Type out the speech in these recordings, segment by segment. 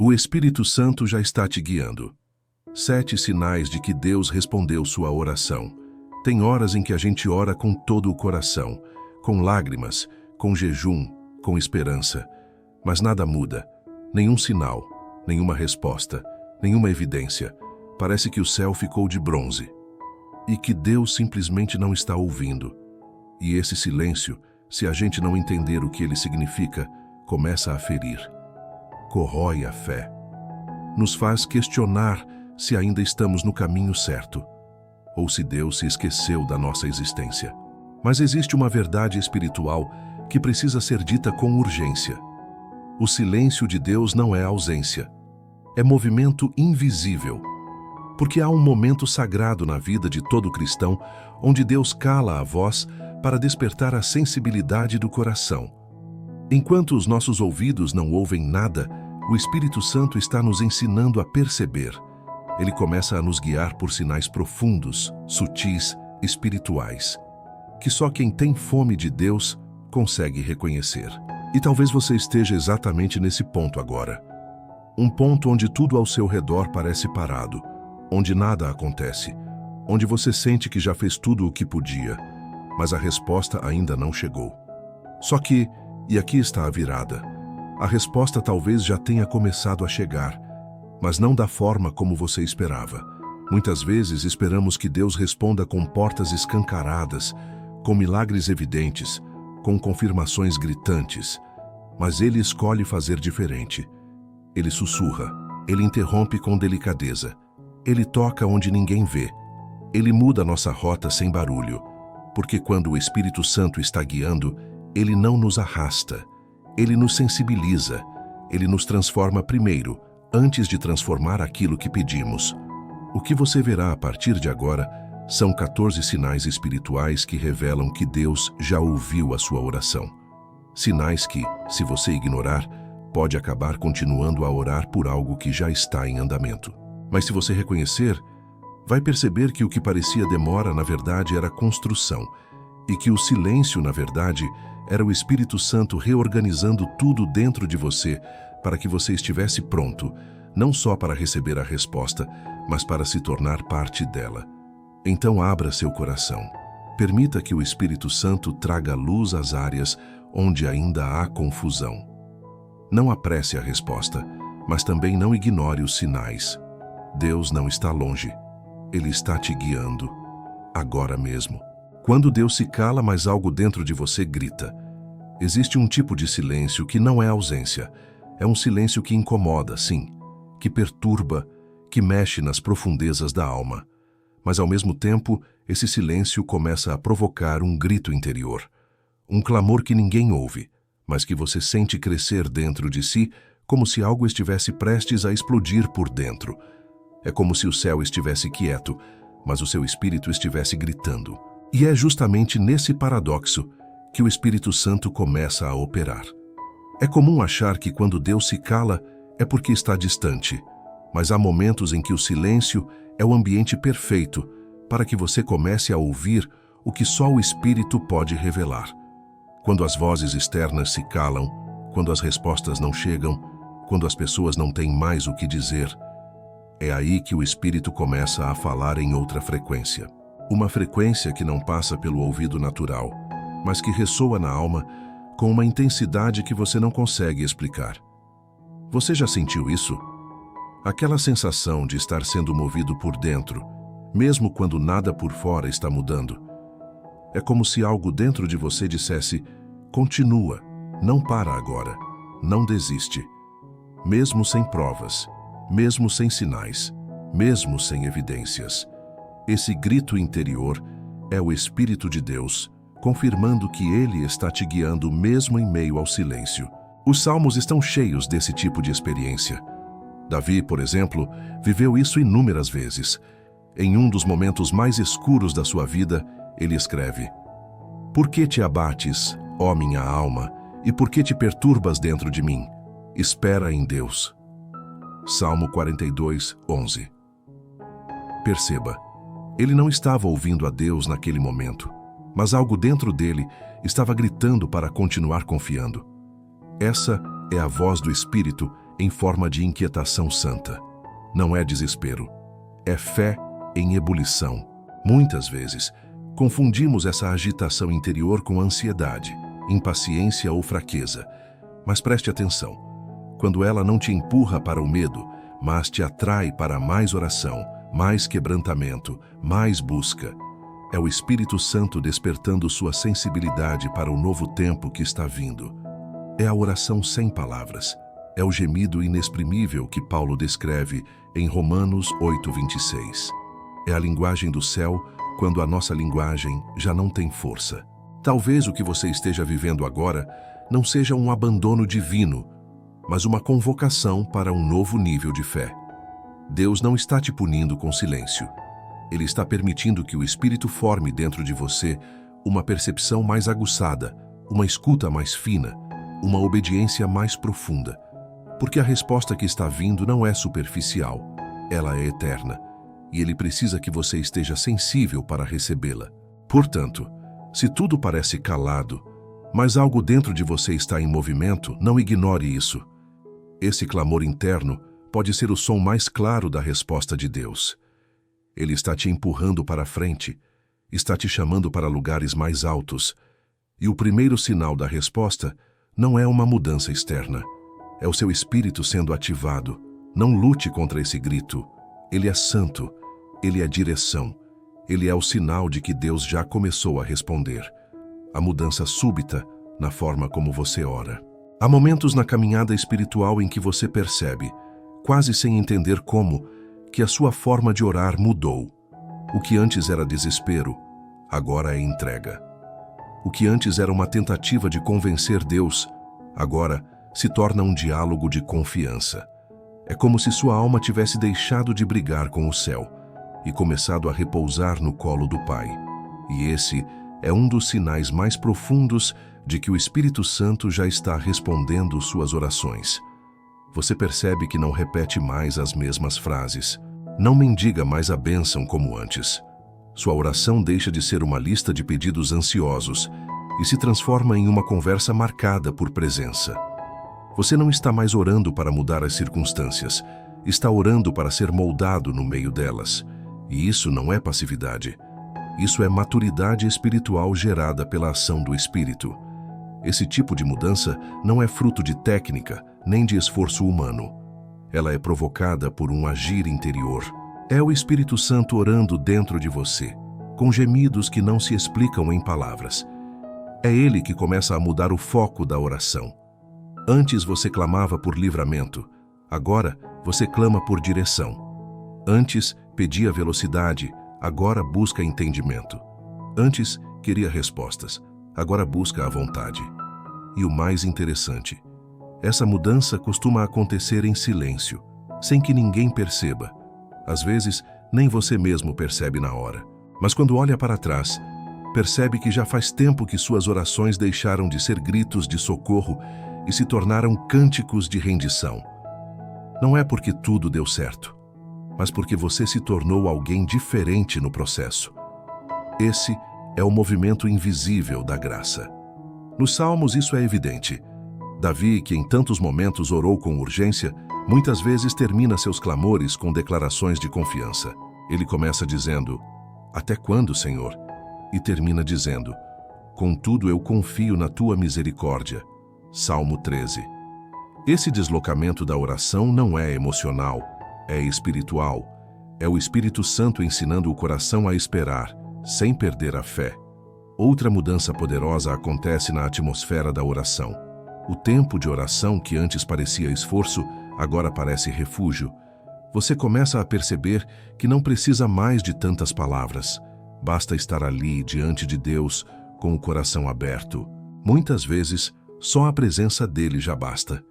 O Espírito Santo já está te guiando. 7 sinais de que Deus respondeu sua oração. Tem horas em que a gente ora com todo o coração, com lágrimas, com jejum, com esperança. Mas nada muda. Nenhum sinal, nenhuma resposta, nenhuma evidência. Parece que o céu ficou de bronze. E que Deus simplesmente não está ouvindo. E esse silêncio, se a gente não entender o que ele significa, começa a ferir. Corrói a fé. Nos faz questionar se ainda estamos no caminho certo, ou se Deus se esqueceu da nossa existência. Mas existe uma verdade espiritual que precisa ser dita com urgência. O silêncio de Deus não é ausência, é movimento invisível. Porque há um momento sagrado na vida de todo cristão onde Deus cala a voz para despertar a sensibilidade do coração. Enquanto os nossos ouvidos não ouvem nada, o Espírito Santo está nos ensinando a perceber. Ele começa a nos guiar por sinais profundos, sutis, espirituais, que só quem tem fome de Deus consegue reconhecer. E talvez você esteja exatamente nesse ponto agora. Um ponto onde tudo ao seu redor parece parado, onde nada acontece, onde você sente que já fez tudo o que podia, mas a resposta ainda não chegou. Só que, e aqui está a virada, a resposta talvez já tenha começado a chegar, mas não da forma como você esperava. Muitas vezes esperamos que Deus responda com portas escancaradas, com milagres evidentes, com confirmações gritantes, mas Ele escolhe fazer diferente. Ele sussurra, Ele interrompe com delicadeza, Ele toca onde ninguém vê, Ele muda nossa rota sem barulho, porque quando o Espírito Santo está guiando, Ele não nos arrasta, Ele nos sensibiliza, Ele nos transforma primeiro, antes de transformar aquilo que pedimos. O que você verá a partir de agora são 14 sinais espirituais que revelam que Deus já ouviu a sua oração. Sinais que, se você ignorar, pode acabar continuando a orar por algo que já está em andamento. Mas se você reconhecer, vai perceber que o que parecia demora, na verdade, era construção, e que o silêncio, na verdade, era o Espírito Santo reorganizando tudo dentro de você para que você estivesse pronto, não só para receber a resposta, mas para se tornar parte dela. Então abra seu coração. Permita que o Espírito Santo traga luz às áreas onde ainda há confusão. Não apresse a resposta, mas também não ignore os sinais. Deus não está longe. Ele está te guiando, agora mesmo. Quando Deus se cala, mas algo dentro de você grita. Existe um tipo de silêncio que não é ausência. É um silêncio que incomoda, sim, que perturba, que mexe nas profundezas da alma. Mas, ao mesmo tempo, esse silêncio começa a provocar um grito interior. Um clamor que ninguém ouve, mas que você sente crescer dentro de si, como se algo estivesse prestes a explodir por dentro. É como se o céu estivesse quieto, mas o seu espírito estivesse gritando. E é justamente nesse paradoxo que o Espírito Santo começa a operar. É comum achar que quando Deus se cala é porque está distante, mas há momentos em que o silêncio é o ambiente perfeito para que você comece a ouvir o que só o Espírito pode revelar. Quando as vozes externas se calam, quando as respostas não chegam, quando as pessoas não têm mais o que dizer, é aí que o Espírito começa a falar em outra frequência. Uma frequência que não passa pelo ouvido natural, mas que ressoa na alma com uma intensidade que você não consegue explicar. Você já sentiu isso? Aquela sensação de estar sendo movido por dentro, mesmo quando nada por fora está mudando. É como se algo dentro de você dissesse, continua, não para agora, não desiste. Mesmo sem provas, mesmo sem sinais, mesmo sem evidências. Esse grito interior é o Espírito de Deus, confirmando que Ele está te guiando mesmo em meio ao silêncio. Os Salmos estão cheios desse tipo de experiência. Davi, por exemplo, viveu isso inúmeras vezes. Em um dos momentos mais escuros da sua vida, ele escreve: Por que te abates, ó minha alma, e por que te perturbas dentro de mim? Espera em Deus. Salmo 42, 11. Perceba, ele não estava ouvindo a Deus naquele momento, mas algo dentro dele estava gritando para continuar confiando. Essa é a voz do Espírito em forma de inquietação santa. Não é desespero, é fé em ebulição. Muitas vezes, confundimos essa agitação interior com ansiedade, impaciência ou fraqueza. Mas preste atenção, quando ela não te empurra para o medo, mas te atrai para mais oração, mais quebrantamento, mais busca, é o Espírito Santo despertando sua sensibilidade para o novo tempo que está vindo. É a oração sem palavras. É o gemido inexprimível que Paulo descreve em Romanos 8:26. É a linguagem do céu quando a nossa linguagem já não tem força. Talvez o que você esteja vivendo agora não seja um abandono divino, mas uma convocação para um novo nível de fé. Deus não está te punindo com silêncio. Ele está permitindo que o Espírito forme dentro de você uma percepção mais aguçada, uma escuta mais fina, uma obediência mais profunda. Porque a resposta que está vindo não é superficial, ela é eterna, e Ele precisa que você esteja sensível para recebê-la. Portanto, se tudo parece calado, mas algo dentro de você está em movimento, não ignore isso. Esse clamor interno pode ser o som mais claro da resposta de Deus. Ele está te empurrando para frente, está te chamando para lugares mais altos, e o primeiro sinal da resposta não é uma mudança externa. É o seu espírito sendo ativado. Não lute contra esse grito. Ele é santo. Ele é direção. Ele é o sinal de que Deus já começou a responder. A mudança súbita na forma como você ora. Há momentos na caminhada espiritual em que você percebe, quase sem entender como, que a sua forma de orar mudou. O que antes era desespero, agora é entrega. O que antes era uma tentativa de convencer Deus, agora se torna um diálogo de confiança. É como se sua alma tivesse deixado de brigar com o céu e começado a repousar no colo do Pai. E esse é um dos sinais mais profundos de que o Espírito Santo já está respondendo suas orações. Você percebe que não repete mais as mesmas frases. Não mendiga mais a bênção como antes. Sua oração deixa de ser uma lista de pedidos ansiosos e se transforma em uma conversa marcada por presença. Você não está mais orando para mudar as circunstâncias, está orando para ser moldado no meio delas. E isso não é passividade. Isso é maturidade espiritual gerada pela ação do Espírito. Esse tipo de mudança não é fruto de técnica, nem de esforço humano. Ela é provocada por um agir interior. É o Espírito Santo orando dentro de você, com gemidos que não se explicam em palavras. É Ele que começa a mudar o foco da oração. Antes você clamava por livramento, agora você clama por direção. Antes pedia velocidade, agora busca entendimento. Antes queria respostas, agora busca a vontade. E o mais interessante, essa mudança costuma acontecer em silêncio, sem que ninguém perceba. Às vezes, nem você mesmo percebe na hora. Mas quando olha para trás, percebe que já faz tempo que suas orações deixaram de ser gritos de socorro e se tornaram cânticos de rendição. Não é porque tudo deu certo, mas porque você se tornou alguém diferente no processo. Esse é o movimento invisível da graça. Nos Salmos isso é evidente. Davi, que em tantos momentos orou com urgência, muitas vezes termina seus clamores com declarações de confiança. Ele começa dizendo, "Até quando, Senhor?" E termina dizendo, "Contudo eu confio na tua misericórdia." Salmo 13. Esse deslocamento da oração não é emocional, é espiritual. É o Espírito Santo ensinando o coração a esperar, sem perder a fé. Outra mudança poderosa acontece na atmosfera da oração. O tempo de oração que antes parecia esforço, agora parece refúgio. Você começa a perceber que não precisa mais de tantas palavras. Basta estar ali, diante de Deus, com o coração aberto. Muitas vezes, só a presença dele já basta.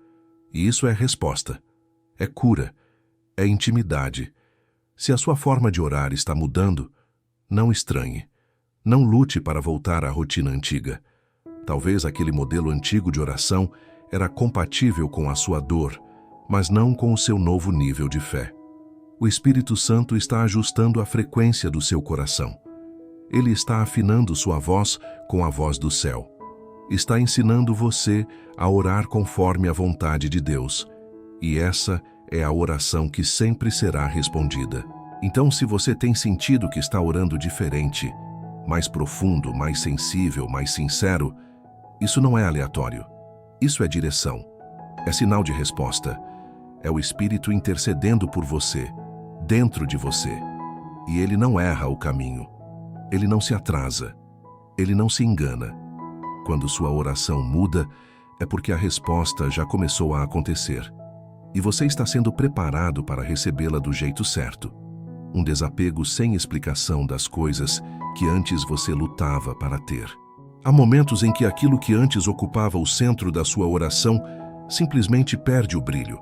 E isso é resposta. É cura. É intimidade. Se a sua forma de orar está mudando, não estranhe. Não lute para voltar à rotina antiga. Talvez aquele modelo antigo de oração era compatível com a sua dor, mas não com o seu novo nível de fé. O Espírito Santo está ajustando a frequência do seu coração. Ele está afinando sua voz com a voz do céu. Está ensinando você a orar conforme a vontade de Deus. E essa é a oração que sempre será respondida. Então, se você tem sentido que está orando diferente, mais profundo, mais sensível, mais sincero, isso não é aleatório. Isso é direção. É sinal de resposta. É o Espírito intercedendo por você, dentro de você. E ele não erra o caminho. Ele não se atrasa. Ele não se engana. Quando sua oração muda, é porque a resposta já começou a acontecer. E você está sendo preparado para recebê-la do jeito certo. Um desapego sem explicação das coisas que antes você lutava para ter. Há momentos em que aquilo que antes ocupava o centro da sua oração simplesmente perde o brilho.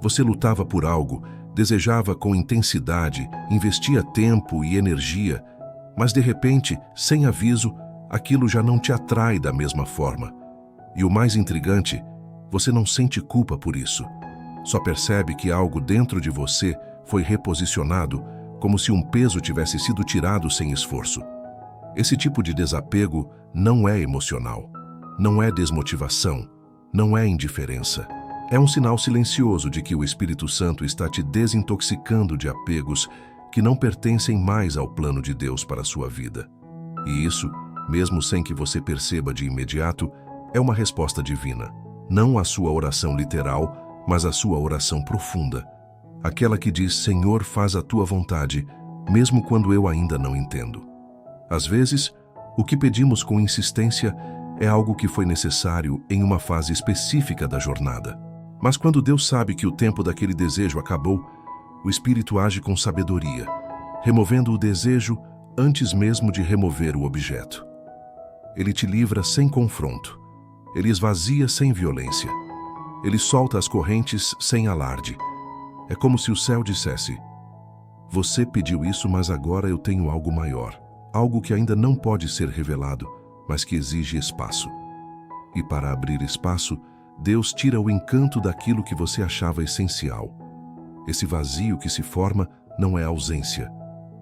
Você lutava por algo, desejava com intensidade, investia tempo e energia, mas de repente, sem aviso, aquilo já não te atrai da mesma forma. E o mais intrigante, você não sente culpa por isso. Só percebe que algo dentro de você foi reposicionado, como se um peso tivesse sido tirado sem esforço. Esse tipo de desapego não é emocional, não é desmotivação, não é indiferença. É um sinal silencioso de que o Espírito Santo está te desintoxicando de apegos que não pertencem mais ao plano de Deus para a sua vida. E isso, mesmo sem que você perceba de imediato, é uma resposta divina. Não a sua oração literal, mas a sua oração profunda. Aquela que diz, Senhor, faz a tua vontade, mesmo quando eu ainda não entendo. Às vezes, o que pedimos com insistência é algo que foi necessário em uma fase específica da jornada. Mas quando Deus sabe que o tempo daquele desejo acabou, o Espírito age com sabedoria, removendo o desejo antes mesmo de remover o objeto. Ele te livra sem confronto. Ele esvazia sem violência. Ele solta as correntes sem alarde. É como se o céu dissesse, você pediu isso, mas agora eu tenho algo maior. Algo que ainda não pode ser revelado, mas que exige espaço. E para abrir espaço, Deus tira o encanto daquilo que você achava essencial. Esse vazio que se forma não é ausência,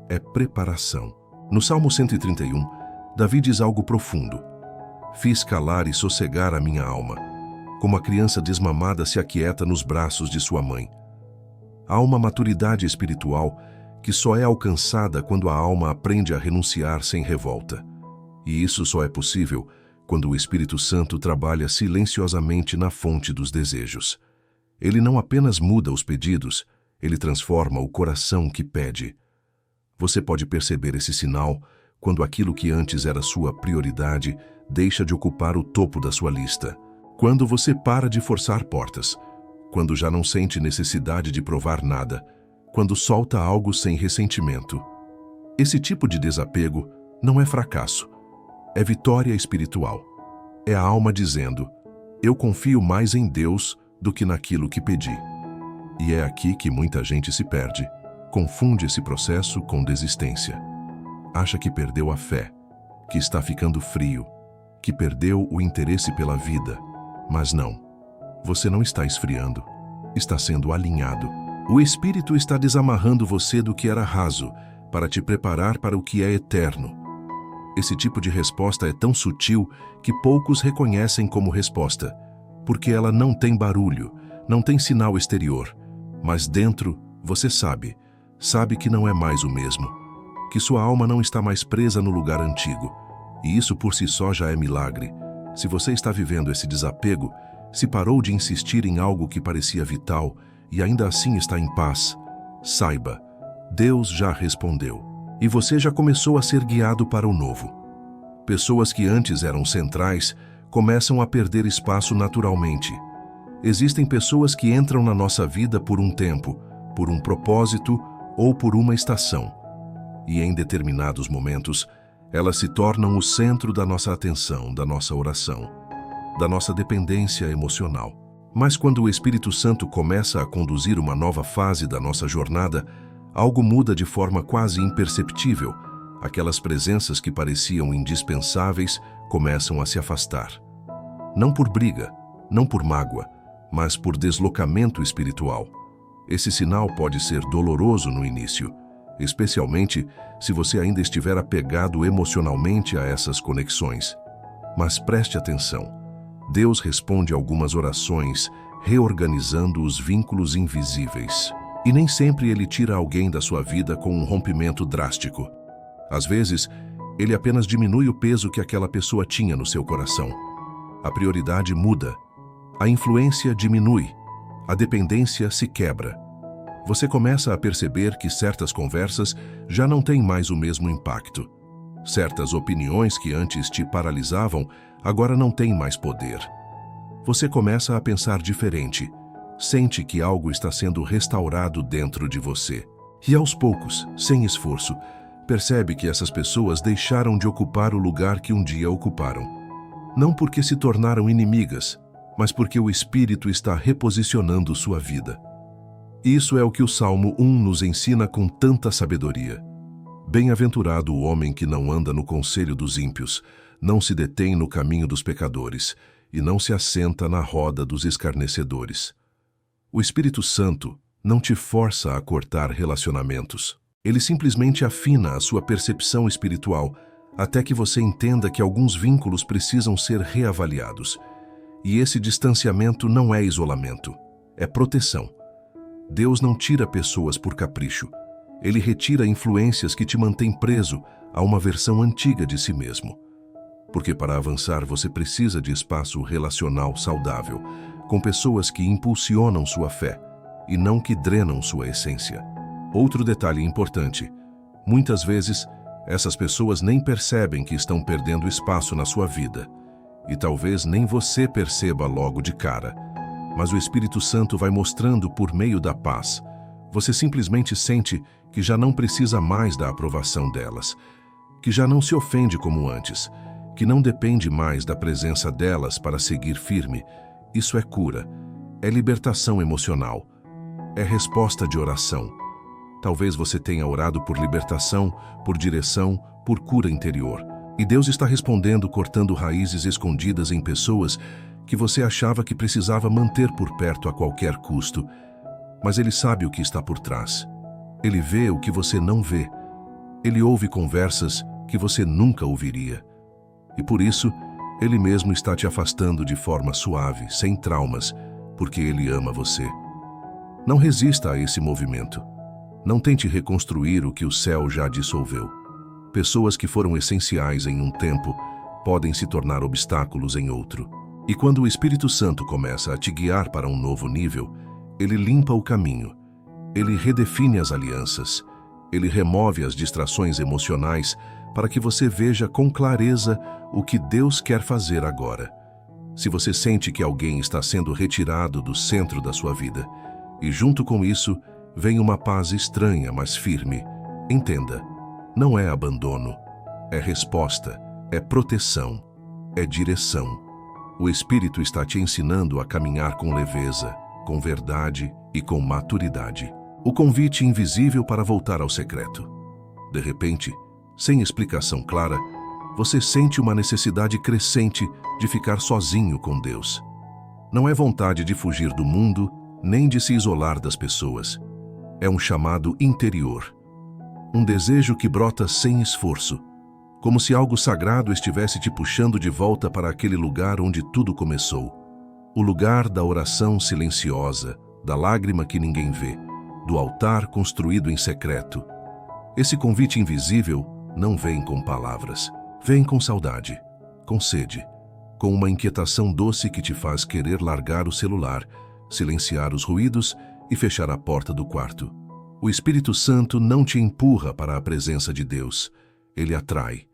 é preparação. No Salmo 131, Davi diz algo profundo. Fiz calar e sossegar a minha alma, como a criança desmamada se aquieta nos braços de sua mãe. Há uma maturidade espiritual que só é alcançada quando a alma aprende a renunciar sem revolta. E isso só é possível quando o Espírito Santo trabalha silenciosamente na fonte dos desejos. Ele não apenas muda os pedidos, ele transforma o coração que pede. Você pode perceber esse sinal quando aquilo que antes era sua prioridade deixa de ocupar o topo da sua lista. Quando você para de forçar portas, quando já não sente necessidade de provar nada, quando solta algo sem ressentimento. Esse tipo de desapego não é fracasso, é vitória espiritual. É a alma dizendo, eu confio mais em Deus do que naquilo que pedi. E é aqui que muita gente se perde, confunde esse processo com desistência. Acha que perdeu a fé, que está ficando frio, que perdeu o interesse pela vida. Mas não, você não está esfriando, está sendo alinhado. O Espírito está desamarrando você do que era raso, para te preparar para o que é eterno. Esse tipo de resposta é tão sutil que poucos reconhecem como resposta, porque ela não tem barulho, não tem sinal exterior, mas dentro você sabe que não é mais o mesmo, que sua alma não está mais presa no lugar antigo, e isso por si só já é milagre. Se você está vivendo esse desapego, se parou de insistir em algo que parecia vital e ainda assim está em paz, saiba, Deus já respondeu. E você já começou a ser guiado para o novo. Pessoas que antes eram centrais começam a perder espaço naturalmente. Existem pessoas que entram na nossa vida por um tempo, por um propósito ou por uma estação. E em determinados momentos, elas se tornam o centro da nossa atenção, da nossa oração, da nossa dependência emocional. Mas quando o Espírito Santo começa a conduzir uma nova fase da nossa jornada, algo muda de forma quase imperceptível. Aquelas presenças que pareciam indispensáveis começam a se afastar. Não por briga, não por mágoa, mas por deslocamento espiritual. Esse sinal pode ser doloroso no início, especialmente se você ainda estiver apegado emocionalmente a essas conexões. Mas preste atenção. Deus responde algumas orações, reorganizando os vínculos invisíveis. E nem sempre ele tira alguém da sua vida com um rompimento drástico. Às vezes, ele apenas diminui o peso que aquela pessoa tinha no seu coração. A prioridade muda, a influência diminui, a dependência se quebra. Você começa a perceber que certas conversas já não têm mais o mesmo impacto. Certas opiniões que antes te paralisavam, agora não têm mais poder. Você começa a pensar diferente, sente que algo está sendo restaurado dentro de você. E aos poucos, sem esforço, percebe que essas pessoas deixaram de ocupar o lugar que um dia ocuparam. Não porque se tornaram inimigas, mas porque o Espírito está reposicionando sua vida. Isso é o que o Salmo 1 nos ensina com tanta sabedoria. Bem-aventurado o homem que não anda no conselho dos ímpios, não se detém no caminho dos pecadores e não se assenta na roda dos escarnecedores. O Espírito Santo não te força a cortar relacionamentos. Ele simplesmente afina a sua percepção espiritual até que você entenda que alguns vínculos precisam ser reavaliados. E esse distanciamento não é isolamento, é proteção. Deus não tira pessoas por capricho. Ele retira influências que te mantêm preso a uma versão antiga de si mesmo. Porque para avançar você precisa de espaço relacional saudável, com pessoas que impulsionam sua fé e não que drenam sua essência. Outro detalhe importante: muitas vezes essas pessoas nem percebem que estão perdendo espaço na sua vida. E talvez nem você perceba logo de cara. Mas o Espírito Santo vai mostrando por meio da paz. Você simplesmente sente que já não precisa mais da aprovação delas, que já não se ofende como antes, que não depende mais da presença delas para seguir firme. Isso é cura, é libertação emocional, é resposta de oração. Talvez você tenha orado por libertação, por direção, por cura interior. E Deus está respondendo cortando raízes escondidas em pessoas que você achava que precisava manter por perto a qualquer custo. Mas Ele sabe o que está por trás. Ele vê o que você não vê. Ele ouve conversas que você nunca ouviria. E por isso, Ele mesmo está te afastando de forma suave, sem traumas, porque Ele ama você. Não resista a esse movimento. Não tente reconstruir o que o céu já dissolveu. Pessoas que foram essenciais em um tempo podem se tornar obstáculos em outro. E quando o Espírito Santo começa a te guiar para um novo nível, ele limpa o caminho, ele redefine as alianças, ele remove as distrações emocionais para que você veja com clareza o que Deus quer fazer agora. Se você sente que alguém está sendo retirado do centro da sua vida, e junto com isso vem uma paz estranha, mas firme, entenda, não é abandono, é resposta, é proteção, é direção. O Espírito está te ensinando a caminhar com leveza, com verdade e com maturidade. O convite invisível para voltar ao secreto. De repente, sem explicação clara, você sente uma necessidade crescente de ficar sozinho com Deus. Não é vontade de fugir do mundo, nem de se isolar das pessoas. É um chamado interior. Um desejo que brota sem esforço, como se algo sagrado estivesse te puxando de volta para aquele lugar onde tudo começou. O lugar da oração silenciosa, da lágrima que ninguém vê, do altar construído em secreto. Esse convite invisível não vem com palavras, vem com saudade, com sede, com uma inquietação doce que te faz querer largar o celular, silenciar os ruídos e fechar a porta do quarto. O Espírito Santo não te empurra para a presença de Deus. Ele atrai,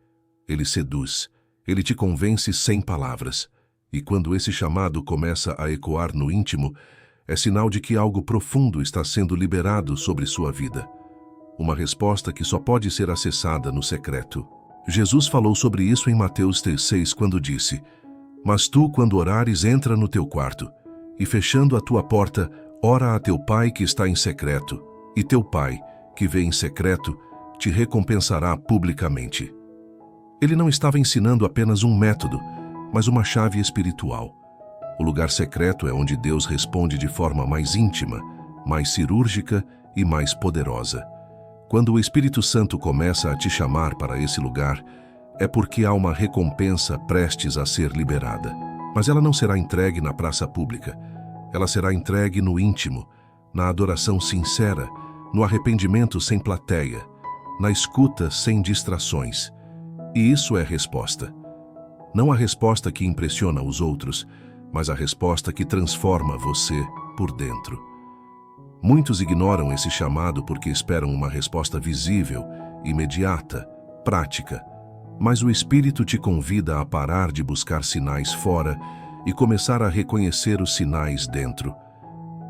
ele seduz, ele te convence sem palavras. E quando esse chamado começa a ecoar no íntimo, é sinal de que algo profundo está sendo liberado sobre sua vida. Uma resposta que só pode ser acessada no secreto. Jesus falou sobre isso em Mateus 6, quando disse: "Mas tu, quando orares, entra no teu quarto, e fechando a tua porta, ora a teu Pai que está em secreto, e teu Pai, que vê em secreto, te recompensará publicamente." Ele não estava ensinando apenas um método, mas uma chave espiritual. O lugar secreto é onde Deus responde de forma mais íntima, mais cirúrgica e mais poderosa. Quando o Espírito Santo começa a te chamar para esse lugar, é porque há uma recompensa prestes a ser liberada. Mas ela não será entregue na praça pública. Ela será entregue no íntimo, na adoração sincera, no arrependimento sem plateia, na escuta sem distrações. E isso é resposta. Não a resposta que impressiona os outros, mas a resposta que transforma você por dentro. Muitos ignoram esse chamado porque esperam uma resposta visível, imediata, prática. Mas o Espírito te convida a parar de buscar sinais fora e começar a reconhecer os sinais dentro.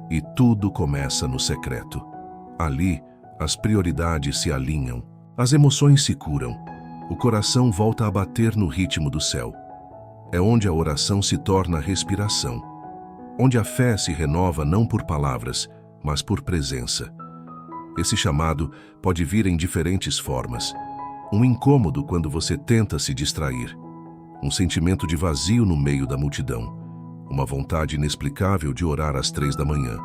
E tudo começa no secreto. Ali, as prioridades se alinham, as emoções se curam, o coração volta a bater no ritmo do céu. É onde a oração se torna respiração, onde a fé se renova não por palavras, mas por presença. Esse chamado pode vir em diferentes formas. Um incômodo quando você tenta se distrair, um sentimento de vazio no meio da multidão, uma vontade inexplicável de orar às 3 da manhã.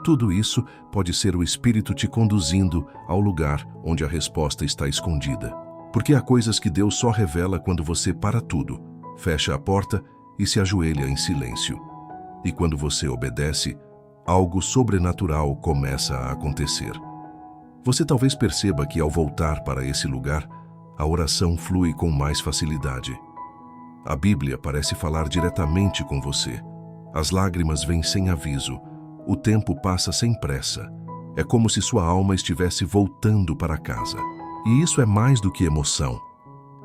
Tudo isso pode ser o Espírito te conduzindo ao lugar onde a resposta está escondida. Porque há coisas que Deus só revela quando você para tudo, fecha a porta e se ajoelha em silêncio. E quando você obedece, algo sobrenatural começa a acontecer. Você talvez perceba que ao voltar para esse lugar, a oração flui com mais facilidade. A Bíblia parece falar diretamente com você. As lágrimas vêm sem aviso. O tempo passa sem pressa. É como se sua alma estivesse voltando para casa. E isso é mais do que emoção.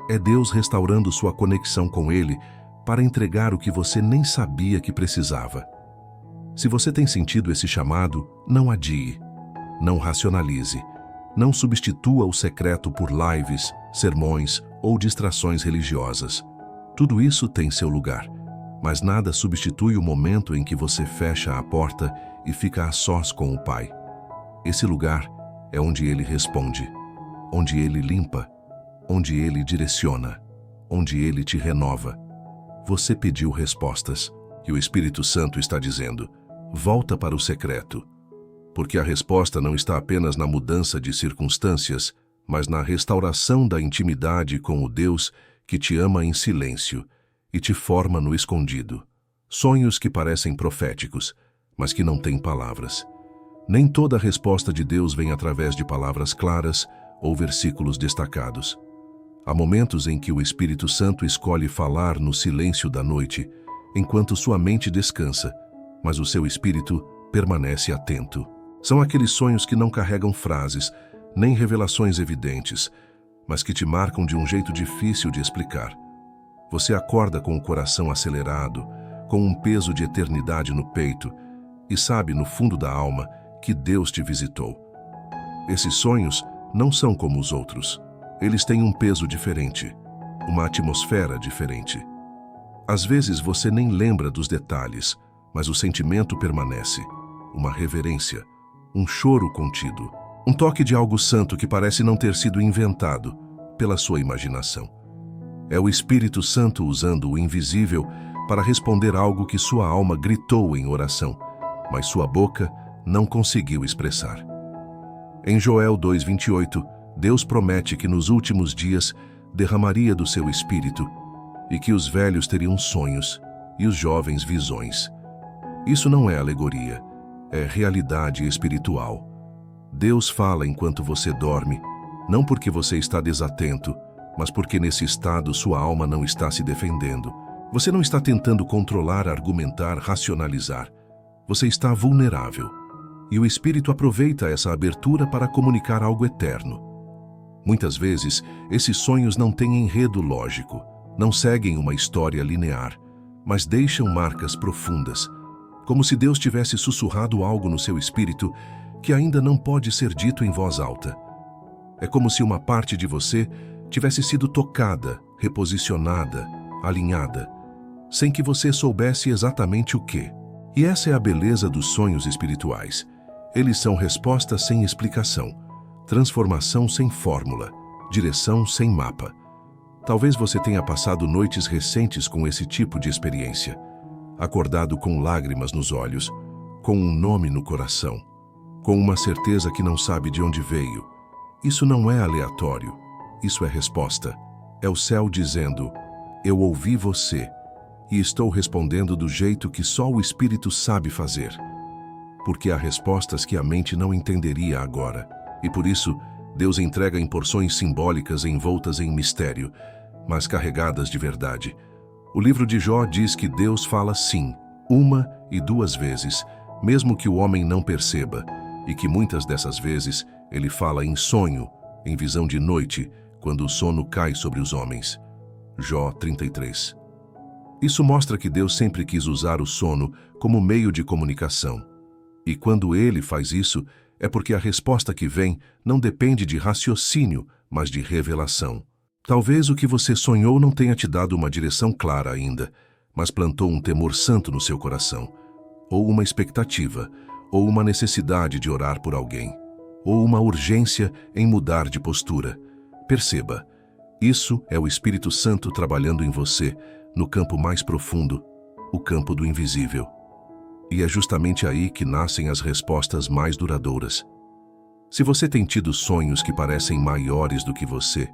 É Deus restaurando sua conexão com Ele para entregar o que você nem sabia que precisava. Se você tem sentido esse chamado, não adie, não racionalize, não substitua o secreto por lives, sermões ou distrações religiosas. Tudo isso tem seu lugar, mas nada substitui o momento em que você fecha a porta e fica a sós com o Pai. Esse lugar é onde Ele responde, onde Ele limpa, onde Ele direciona, onde Ele te renova. Você pediu respostas e o Espírito Santo está dizendo: volta para o secreto. Porque a resposta não está apenas na mudança de circunstâncias, mas na restauração da intimidade com o Deus que te ama em silêncio e te forma no escondido. Sonhos que parecem proféticos, mas que não têm palavras. Nem toda a resposta de Deus vem através de palavras claras ou versículos destacados. Há momentos em que o Espírito Santo escolhe falar no silêncio da noite, enquanto sua mente descansa, mas o seu espírito permanece atento. São aqueles sonhos que não carregam frases, nem revelações evidentes, mas que te marcam de um jeito difícil de explicar. Você acorda com o coração acelerado, com um peso de eternidade no peito, e sabe no fundo da alma que Deus te visitou. Esses sonhos não são como os outros. Eles têm um peso diferente, uma atmosfera diferente. Às vezes você nem lembra dos detalhes, mas o sentimento permanece, uma reverência, um choro contido, um toque de algo santo que parece não ter sido inventado pela sua imaginação. É o Espírito Santo usando o invisível para responder algo que sua alma gritou em oração, mas sua boca não conseguiu expressar. Em Joel 2:28, Deus promete que nos últimos dias derramaria do seu Espírito e que os velhos teriam sonhos e os jovens visões. Isso não é alegoria, é realidade espiritual. Deus fala enquanto você dorme, não porque você está desatento, mas porque nesse estado sua alma não está se defendendo. Você não está tentando controlar, argumentar, racionalizar. Você está vulnerável. E o Espírito aproveita essa abertura para comunicar algo eterno. Muitas vezes, esses sonhos não têm enredo lógico, não seguem uma história linear, mas deixam marcas profundas, como se Deus tivesse sussurrado algo no seu espírito que ainda não pode ser dito em voz alta. É como se uma parte de você tivesse sido tocada, reposicionada, alinhada, sem que você soubesse exatamente o quê. E essa é a beleza dos sonhos espirituais. Eles são respostas sem explicação, transformação sem fórmula, direção sem mapa. Talvez você tenha passado noites recentes com esse tipo de experiência, acordado com lágrimas nos olhos, com um nome no coração, com uma certeza que não sabe de onde veio. Isso não é aleatório, isso é resposta. É o céu dizendo: eu ouvi você, e estou respondendo do jeito que só o Espírito sabe fazer. Porque há respostas que a mente não entenderia agora, e por isso Deus entrega em porções simbólicas envoltas em mistério, mas carregadas de verdade. O livro de Jó diz que Deus fala sim, 1 e 2 vezes, mesmo que o homem não perceba, e que muitas dessas vezes ele fala em sonho, em visão de noite, quando o sono cai sobre os homens. Jó 33. Isso mostra que Deus sempre quis usar o sono como meio de comunicação. E quando ele faz isso, é porque a resposta que vem não depende de raciocínio, mas de revelação. Talvez o que você sonhou não tenha te dado uma direção clara ainda, mas plantou um temor santo no seu coração, ou uma expectativa, ou uma necessidade de orar por alguém, ou uma urgência em mudar de postura. Perceba, isso é o Espírito Santo trabalhando em você no campo mais profundo, o campo do invisível. E é justamente aí que nascem as respostas mais duradouras. Se você tem tido sonhos que parecem maiores do que você,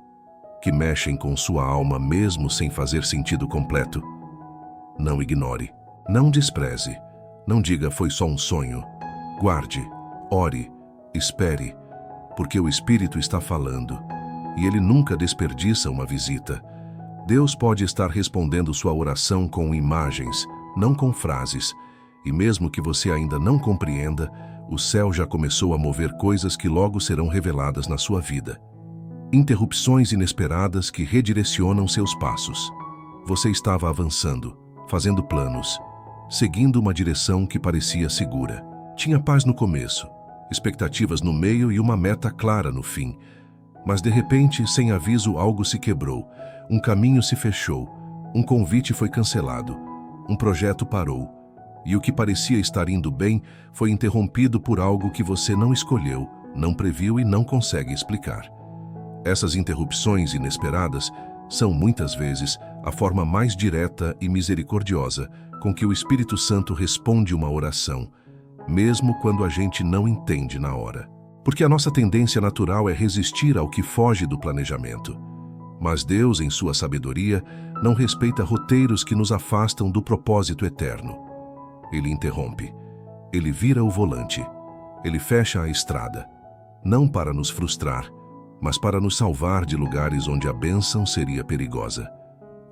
que mexem com sua alma mesmo sem fazer sentido completo, não ignore, não despreze, não diga foi só um sonho. Guarde, ore, espere, porque o Espírito está falando, e ele nunca desperdiça uma visita. Deus pode estar respondendo sua oração com imagens, não com frases, e mesmo que você ainda não compreenda, o céu já começou a mover coisas que logo serão reveladas na sua vida. Interrupções inesperadas que redirecionam seus passos. Você estava avançando, fazendo planos, seguindo uma direção que parecia segura. Tinha paz no começo, expectativas no meio e uma meta clara no fim. Mas de repente, sem aviso, algo se quebrou, um caminho se fechou, um convite foi cancelado, um projeto parou. E o que parecia estar indo bem foi interrompido por algo que você não escolheu, não previu e não consegue explicar. Essas interrupções inesperadas são, muitas vezes, a forma mais direta e misericordiosa com que o Espírito Santo responde uma oração, mesmo quando a gente não entende na hora. Porque a nossa tendência natural é resistir ao que foge do planejamento. Mas Deus, em sua sabedoria, não respeita roteiros que nos afastam do propósito eterno. Ele interrompe, ele vira o volante, ele fecha a estrada, não para nos frustrar, mas para nos salvar de lugares onde a bênção seria perigosa.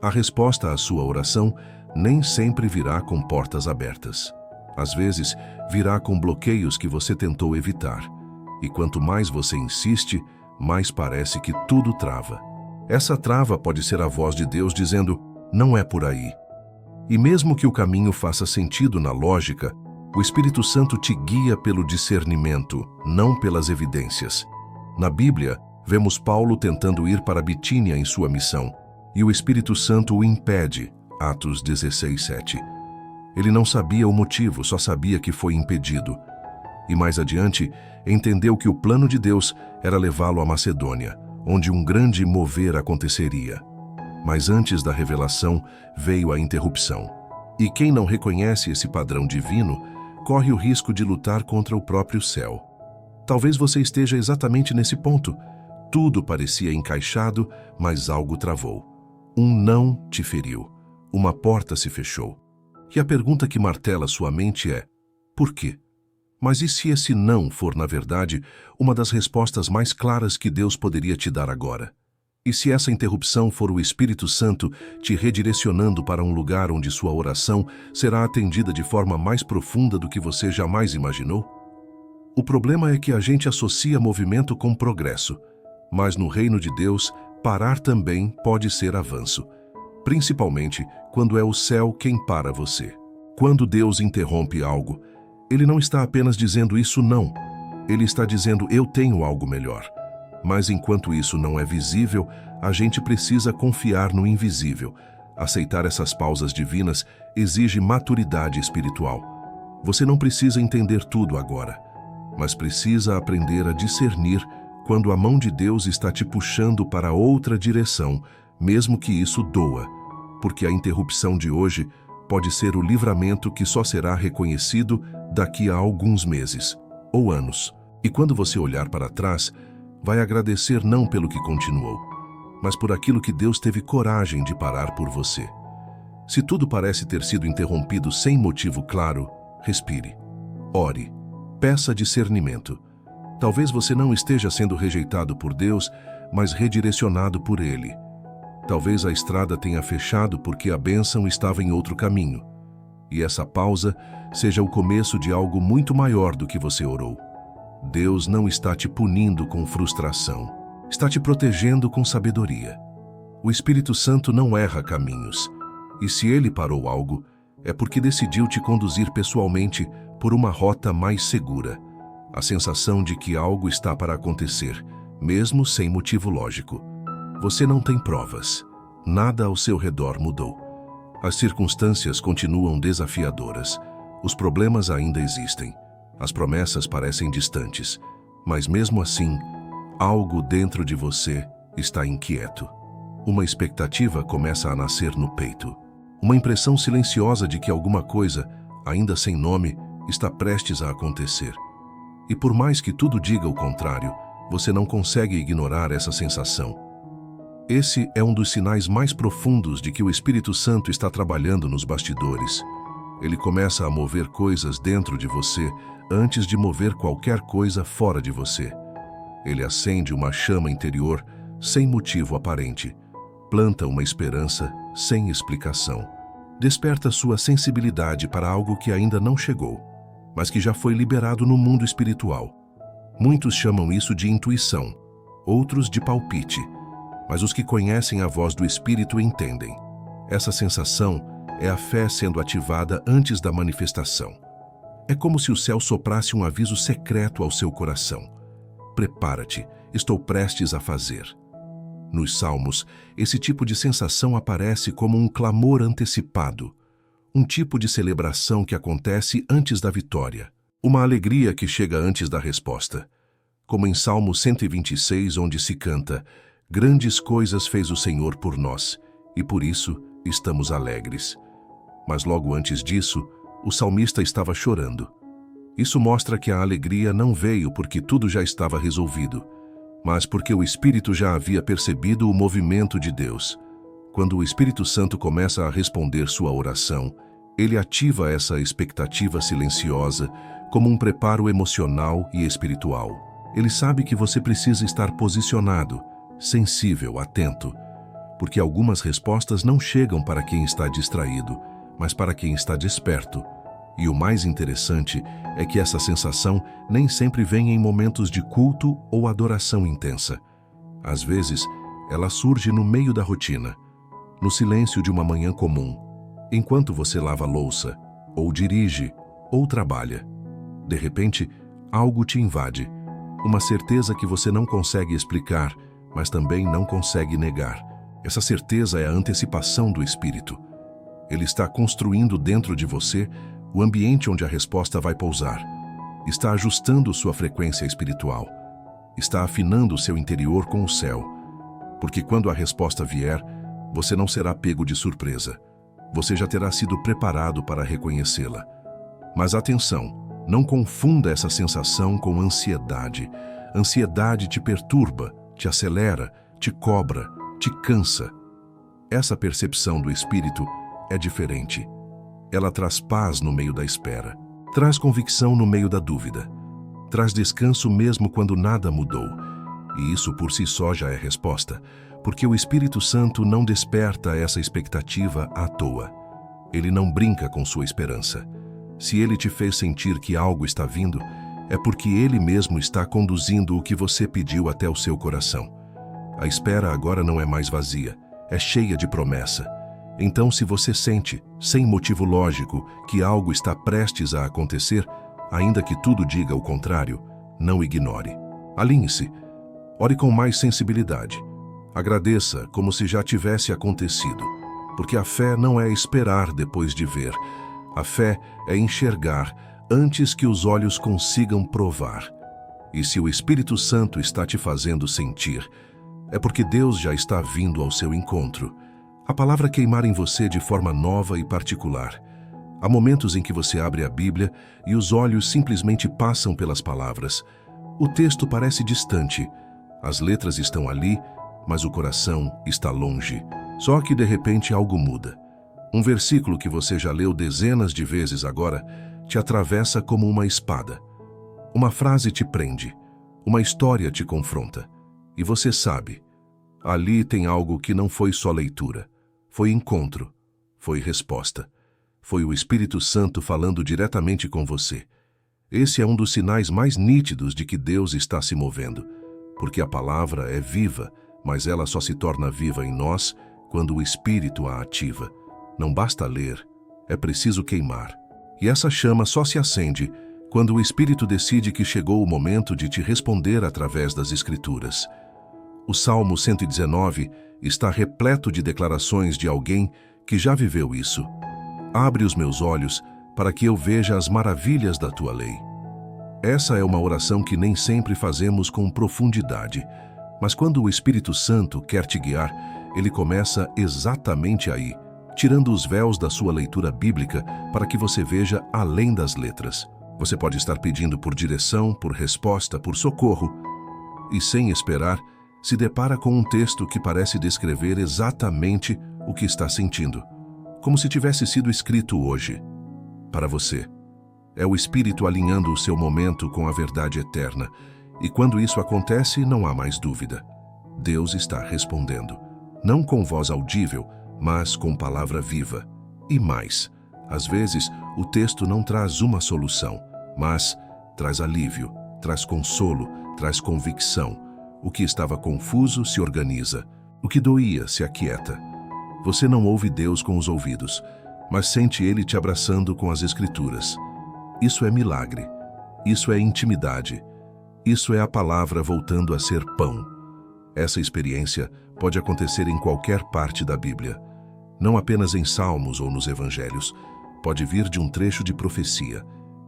A resposta à sua oração nem sempre virá com portas abertas. Às vezes, virá com bloqueios que você tentou evitar. E quanto mais você insiste, mais parece que tudo trava. Essa trava pode ser a voz de Deus dizendo, não é por aí. E mesmo que o caminho faça sentido na lógica, o Espírito Santo te guia pelo discernimento, não pelas evidências. Na Bíblia, vemos Paulo tentando ir para Bitínia em sua missão, e o Espírito Santo o impede, Atos 16:7. Ele não sabia o motivo, só sabia que foi impedido. E mais adiante, entendeu que o plano de Deus era levá-lo à Macedônia, onde um grande mover aconteceria. Mas antes da revelação, veio a interrupção. E quem não reconhece esse padrão divino, corre o risco de lutar contra o próprio céu. Talvez você esteja exatamente nesse ponto. Tudo parecia encaixado, mas algo travou. Um não te feriu. Uma porta se fechou. E a pergunta que martela sua mente é, por quê? Mas e se esse não for, na verdade, uma das respostas mais claras que Deus poderia te dar agora? E se essa interrupção for o Espírito Santo te redirecionando para um lugar onde sua oração será atendida de forma mais profunda do que você jamais imaginou? O problema é que a gente associa movimento com progresso, mas no reino de Deus, parar também pode ser avanço, principalmente quando é o céu quem para você. Quando Deus interrompe algo, Ele não está apenas dizendo isso não, Ele está dizendo eu tenho algo melhor. Mas enquanto isso não é visível, a gente precisa confiar no invisível. Aceitar essas pausas divinas exige maturidade espiritual. Você não precisa entender tudo agora, mas precisa aprender a discernir quando a mão de Deus está te puxando para outra direção, mesmo que isso doa, porque a interrupção de hoje pode ser o livramento que só será reconhecido daqui a alguns meses ou anos. E quando você olhar para trás, vai agradecer não pelo que continuou, mas por aquilo que Deus teve coragem de parar por você. Se tudo parece ter sido interrompido sem motivo claro, respire. Ore. Peça discernimento. Talvez você não esteja sendo rejeitado por Deus, mas redirecionado por Ele. Talvez a estrada tenha fechado porque a bênção estava em outro caminho. E essa pausa seja o começo de algo muito maior do que você orou. Deus não está te punindo com frustração. Está te protegendo com sabedoria. O Espírito Santo não erra caminhos. E se Ele parou algo, é porque decidiu te conduzir pessoalmente por uma rota mais segura. A sensação de que algo está para acontecer, mesmo sem motivo lógico. Você não tem provas. Nada ao seu redor mudou. As circunstâncias continuam desafiadoras. Os problemas ainda existem. As promessas parecem distantes. Mas mesmo assim, algo dentro de você está inquieto. Uma expectativa começa a nascer no peito. Uma impressão silenciosa de que alguma coisa, ainda sem nome, está prestes a acontecer. E por mais que tudo diga o contrário, você não consegue ignorar essa sensação. Esse é um dos sinais mais profundos de que o Espírito Santo está trabalhando nos bastidores. Ele começa a mover coisas dentro de você antes de mover qualquer coisa fora de você. Ele acende uma chama interior sem motivo aparente. Planta uma esperança sem explicação. Desperta sua sensibilidade para algo que ainda não chegou, mas que já foi liberado no mundo espiritual. Muitos chamam isso de intuição, outros de palpite, mas os que conhecem a voz do Espírito entendem. Essa sensação é a fé sendo ativada antes da manifestação. É como se o céu soprasse um aviso secreto ao seu coração. Prepara-te, estou prestes a fazer. Nos Salmos, esse tipo de sensação aparece como um clamor antecipado, um tipo de celebração que acontece antes da vitória, uma alegria que chega antes da resposta. Como em Salmo 126, onde se canta: "Grandes coisas fez o Senhor por nós, e por isso estamos alegres." Mas logo antes disso, o salmista estava chorando. Isso mostra que a alegria não veio porque tudo já estava resolvido, mas porque o Espírito já havia percebido o movimento de Deus. Quando o Espírito Santo começa a responder sua oração, ele ativa essa expectativa silenciosa como um preparo emocional e espiritual. Ele sabe que você precisa estar posicionado, sensível, atento, porque algumas respostas não chegam para quem está distraído, mas para quem está desperto. E o mais interessante é que essa sensação nem sempre vem em momentos de culto ou adoração intensa. Às vezes, ela surge no meio da rotina, no silêncio de uma manhã comum, enquanto você lava a louça, ou dirige, ou trabalha. De repente, algo te invade, uma certeza que você não consegue explicar, mas também não consegue negar. Essa certeza é a antecipação do Espírito. Ele está construindo dentro de você o ambiente onde a resposta vai pousar. Está ajustando sua frequência espiritual. Está afinando o seu interior com o céu. Porque quando a resposta vier, você não será pego de surpresa. Você já terá sido preparado para reconhecê-la. Mas atenção, não confunda essa sensação com ansiedade. Ansiedade te perturba, te acelera, te cobra, te cansa. Essa percepção do Espírito é diferente. Ela traz paz no meio da espera, traz convicção no meio da dúvida, traz descanso mesmo quando nada mudou. E isso por si só já é resposta, porque o Espírito Santo não desperta essa expectativa à toa. Ele não brinca com sua esperança. Se ele te fez sentir que algo está vindo, é porque ele mesmo está conduzindo o que você pediu até o seu coração. A espera agora não é mais vazia, é cheia de promessa. Então, se você sente, sem motivo lógico, que algo está prestes a acontecer, ainda que tudo diga o contrário, não ignore. Alinhe-se. Ore com mais sensibilidade. Agradeça como se já tivesse acontecido, porque a fé não é esperar depois de ver. A fé é enxergar antes que os olhos consigam provar. E se o Espírito Santo está te fazendo sentir, é porque Deus já está vindo ao seu encontro. A palavra queimar em você de forma nova e particular. Há momentos em que você abre a Bíblia e os olhos simplesmente passam pelas palavras. O texto parece distante, as letras estão ali, mas o coração está longe. Só que de repente algo muda. Um versículo que você já leu dezenas de vezes agora te atravessa como uma espada. Uma frase te prende, uma história te confronta. E você sabe, ali tem algo que não foi só leitura, foi encontro, foi resposta. Foi o Espírito Santo falando diretamente com você. Esse é um dos sinais mais nítidos de que Deus está se movendo, porque a palavra é viva, mas ela só se torna viva em nós quando o Espírito a ativa. Não basta ler, é preciso queimar. E essa chama só se acende quando o Espírito decide que chegou o momento de te responder através das Escrituras. O Salmo 119 está repleto de declarações de alguém que já viveu isso. Abre os meus olhos para que eu veja as maravilhas da tua lei. Essa é uma oração que nem sempre fazemos com profundidade, mas quando o Espírito Santo quer te guiar, ele começa exatamente aí, tirando os véus da sua leitura bíblica para que você veja além das letras. Você pode estar pedindo por direção, por resposta, por socorro, e sem esperar, se depara com um texto que parece descrever exatamente o que está sentindo, como se tivesse sido escrito hoje, para você. É o Espírito alinhando o seu momento com a verdade eterna, e quando isso acontece, não há mais dúvida. Deus está respondendo, não com voz audível, mas com palavra viva. E mais, às vezes, o texto não traz uma solução, mas traz alívio, traz consolo, traz convicção. O que estava confuso se organiza, o que doía se aquieta. Você não ouve Deus com os ouvidos, mas sente Ele te abraçando com as Escrituras. Isso é milagre, isso é intimidade, isso é a palavra voltando a ser pão. Essa experiência pode acontecer em qualquer parte da Bíblia, não apenas em Salmos ou nos Evangelhos. Pode vir de um trecho de profecia,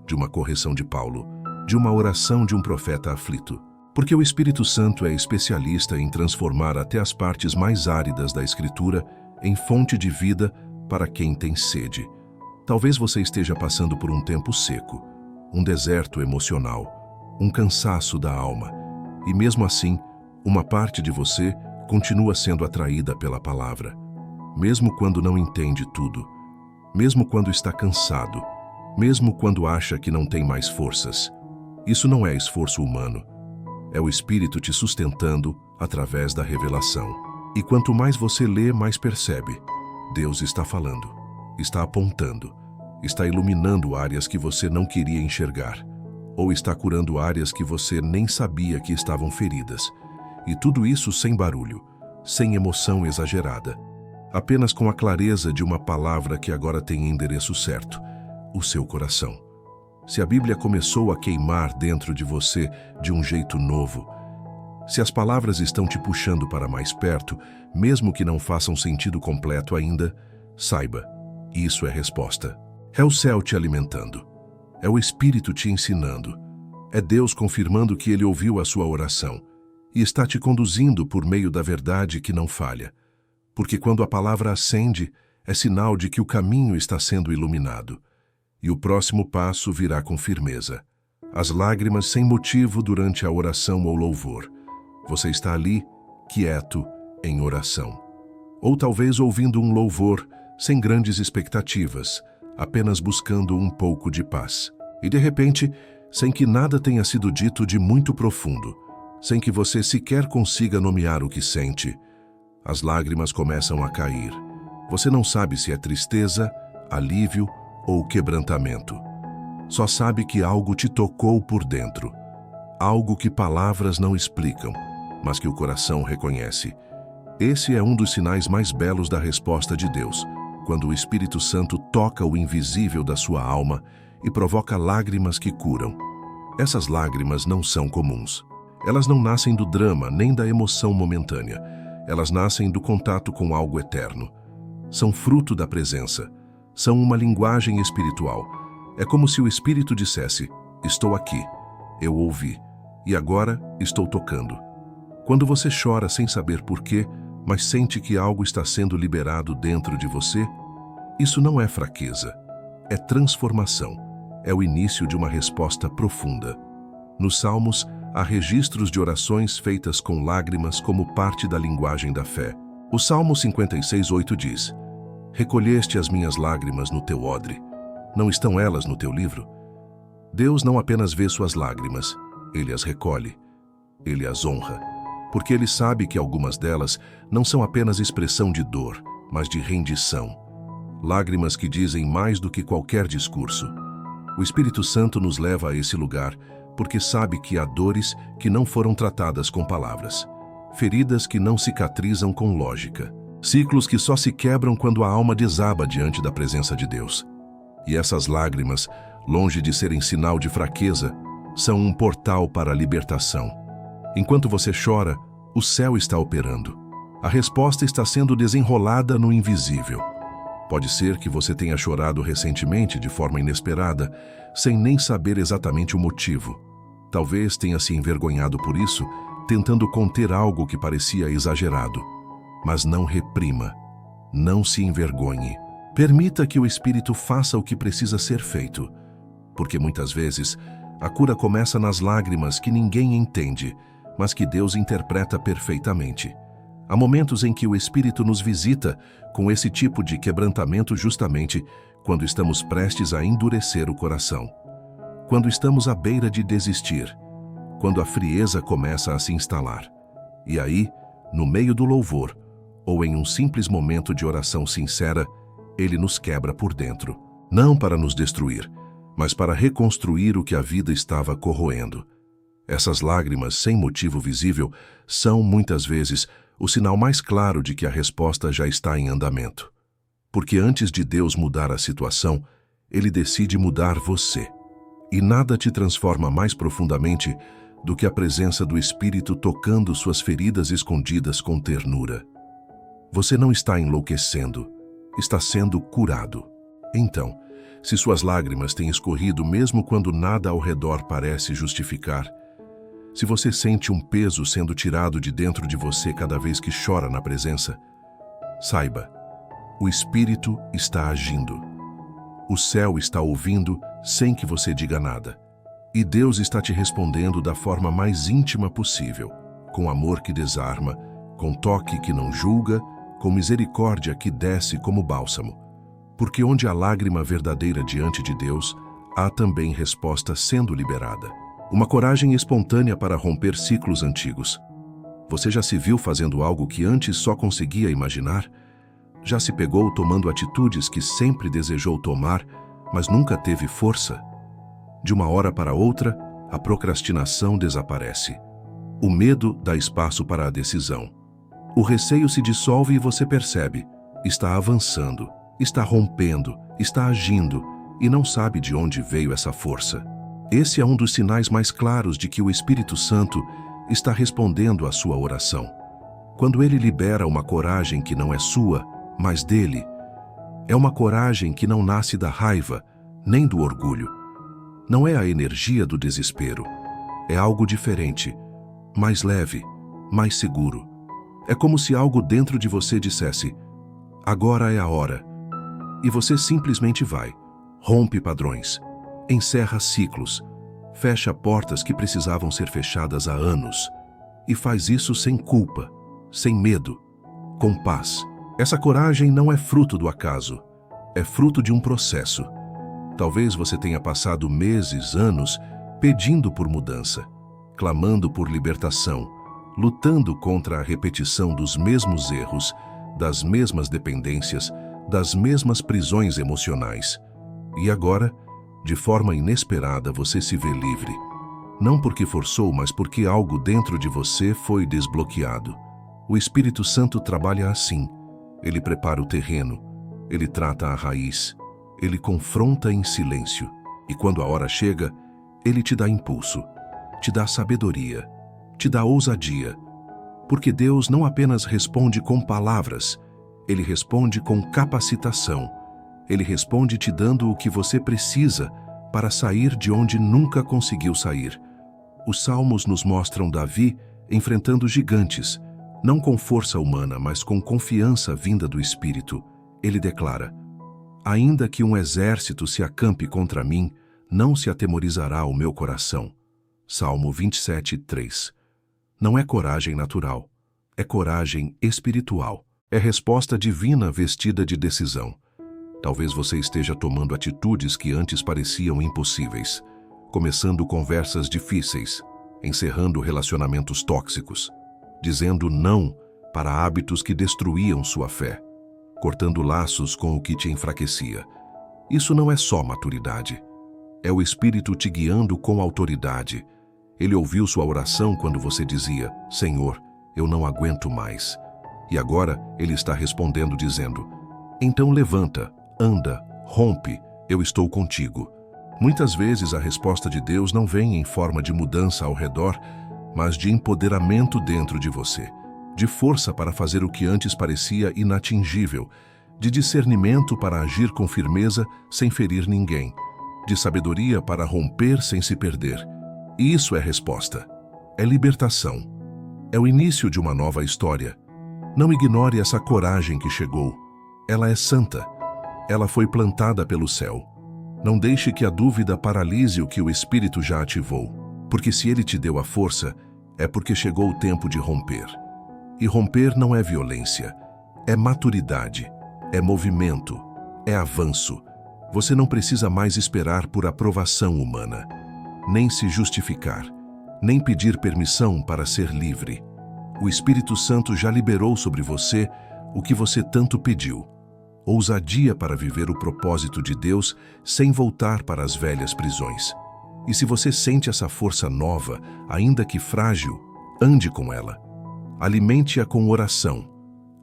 de uma correção de Paulo, de uma oração de um profeta aflito. Porque o Espírito Santo é especialista em transformar até as partes mais áridas da Escritura em fonte de vida para quem tem sede. Talvez você esteja passando por um tempo seco, um deserto emocional, um cansaço da alma, e mesmo assim, uma parte de você continua sendo atraída pela palavra, mesmo quando não entende tudo, mesmo quando está cansado, mesmo quando acha que não tem mais forças. Isso não é esforço humano, é o Espírito te sustentando através da revelação. E quanto mais você lê, mais percebe. Deus está falando, está apontando, está iluminando áreas que você não queria enxergar, ou está curando áreas que você nem sabia que estavam feridas. E tudo isso sem barulho, sem emoção exagerada, apenas com a clareza de uma palavra que agora tem endereço certo, o seu coração. Se a Bíblia começou a queimar dentro de você de um jeito novo, se as palavras estão te puxando para mais perto, mesmo que não façam sentido completo ainda, saiba, isso é resposta. É o céu te alimentando, é o Espírito te ensinando, é Deus confirmando que Ele ouviu a sua oração e está te conduzindo por meio da verdade que não falha. Porque quando a palavra acende, é sinal de que o caminho está sendo iluminado. E o próximo passo virá com firmeza. As lágrimas sem motivo durante a oração ou louvor. Você está ali, quieto, em oração. Ou talvez ouvindo um louvor, sem grandes expectativas, apenas buscando um pouco de paz. E de repente, sem que nada tenha sido dito de muito profundo, sem que você sequer consiga nomear o que sente, as lágrimas começam a cair. Você não sabe se é tristeza, alívio ou quebrantamento. Só sabe que algo te tocou por dentro. Algo que palavras não explicam, mas que o coração reconhece. Esse é um dos sinais mais belos da resposta de Deus, quando o Espírito Santo toca o invisível da sua alma e provoca lágrimas que curam. Essas lágrimas não são comuns. Elas não nascem do drama nem da emoção momentânea. Elas nascem do contato com algo eterno. São fruto da presença. São uma linguagem espiritual. É como se o Espírito dissesse: estou aqui, eu ouvi, e agora estou tocando. Quando você chora sem saber porquê, mas sente que algo está sendo liberado dentro de você, isso não é fraqueza, é transformação. É o início de uma resposta profunda. Nos Salmos, há registros de orações feitas com lágrimas como parte da linguagem da fé. O Salmo 56:8 diz: Recolheste as minhas lágrimas no teu odre. Não estão elas no teu livro? Deus não apenas vê suas lágrimas, Ele as recolhe. Ele as honra, porque Ele sabe que algumas delas não são apenas expressão de dor, mas de rendição. Lágrimas que dizem mais do que qualquer discurso. O Espírito Santo nos leva a esse lugar porque sabe que há dores que não foram tratadas com palavras, feridas que não cicatrizam com lógica, ciclos que só se quebram quando a alma desaba diante da presença de Deus. E essas lágrimas, longe de serem sinal de fraqueza, são um portal para a libertação. Enquanto você chora, o céu está operando. A resposta está sendo desenrolada no invisível. Pode ser que você tenha chorado recentemente de forma inesperada, sem nem saber exatamente o motivo. Talvez tenha se envergonhado por isso, tentando conter algo que parecia exagerado. Mas não reprima. Não se envergonhe. Permita que o Espírito faça o que precisa ser feito. Porque muitas vezes, a cura começa nas lágrimas que ninguém entende, mas que Deus interpreta perfeitamente. Há momentos em que o Espírito nos visita com esse tipo de quebrantamento justamente quando estamos prestes a endurecer o coração. Quando estamos à beira de desistir. Quando a frieza começa a se instalar. E aí, no meio do louvor, ou em um simples momento de oração sincera, Ele nos quebra por dentro. Não para nos destruir, mas para reconstruir o que a vida estava corroendo. Essas lágrimas, sem motivo visível, são, muitas vezes, o sinal mais claro de que a resposta já está em andamento. Porque antes de Deus mudar a situação, Ele decide mudar você. E nada te transforma mais profundamente do que a presença do Espírito tocando suas feridas escondidas com ternura. Você não está enlouquecendo, está sendo curado. Então, se suas lágrimas têm escorrido mesmo quando nada ao redor parece justificar, se você sente um peso sendo tirado de dentro de você cada vez que chora na presença, saiba, o Espírito está agindo. O céu está ouvindo sem que você diga nada. E Deus está te respondendo da forma mais íntima possível, com amor que desarma, com toque que não julga, com misericórdia que desce como bálsamo. Porque onde há lágrima verdadeira diante de Deus, há também resposta sendo liberada. Uma coragem espontânea para romper ciclos antigos. Você já se viu fazendo algo que antes só conseguia imaginar? Já se pegou tomando atitudes que sempre desejou tomar, mas nunca teve força? De uma hora para outra, a procrastinação desaparece. O medo dá espaço para a decisão. O receio se dissolve e você percebe. Está avançando, está rompendo, está agindo e não sabe de onde veio essa força. Esse é um dos sinais mais claros de que o Espírito Santo está respondendo à sua oração. Quando Ele libera uma coragem que não é sua, mas dele, é uma coragem que não nasce da raiva, nem do orgulho. Não é a energia do desespero. É algo diferente, mais leve, mais seguro. É como se algo dentro de você dissesse, agora é a hora. E você simplesmente vai, rompe padrões, encerra ciclos, fecha portas que precisavam ser fechadas há anos, e faz isso sem culpa, sem medo, com paz. Essa coragem não é fruto do acaso, é fruto de um processo. Talvez você tenha passado meses, anos, pedindo por mudança, clamando por libertação, lutando contra a repetição dos mesmos erros, das mesmas dependências, das mesmas prisões emocionais. E agora, de forma inesperada, você se vê livre. Não porque forçou, mas porque algo dentro de você foi desbloqueado. O Espírito Santo trabalha assim. Ele prepara o terreno, Ele trata a raiz, Ele confronta em silêncio. E quando a hora chega, Ele te dá impulso, te dá sabedoria, te dá ousadia. Porque Deus não apenas responde com palavras, Ele responde com capacitação. Ele responde te dando o que você precisa para sair de onde nunca conseguiu sair. Os Salmos nos mostram Davi enfrentando gigantes, não com força humana, mas com confiança vinda do Espírito. Ele declara, ainda que um exército se acampe contra mim, não se atemorizará o meu coração. Salmo 27, 3. Não é coragem natural, é coragem espiritual. É resposta divina vestida de decisão. Talvez você esteja tomando atitudes que antes pareciam impossíveis, começando conversas difíceis, encerrando relacionamentos tóxicos, dizendo não para hábitos que destruíam sua fé, cortando laços com o que te enfraquecia. Isso não é só maturidade. É o Espírito te guiando com autoridade. Ele ouviu sua oração quando você dizia: Senhor, eu não aguento mais. E agora Ele está respondendo dizendo: então levanta, anda, rompe, eu estou contigo. Muitas vezes a resposta de Deus não vem em forma de mudança ao redor, mas de empoderamento dentro de você, de força para fazer o que antes parecia inatingível, de discernimento para agir com firmeza sem ferir ninguém, de sabedoria para romper sem se perder. E isso é resposta. É libertação. É o início de uma nova história. Não ignore essa coragem que chegou. Ela é santa. Ela foi plantada pelo céu. Não deixe que a dúvida paralise o que o Espírito já ativou, porque se Ele te deu a força, é porque chegou o tempo de romper. E romper não é violência, é maturidade, é movimento, é avanço. Você não precisa mais esperar por aprovação humana, nem se justificar, nem pedir permissão para ser livre. O Espírito Santo já liberou sobre você o que você tanto pediu. Ousadia para viver o propósito de Deus sem voltar para as velhas prisões. E se você sente essa força nova, ainda que frágil, ande com ela. Alimente-a com oração.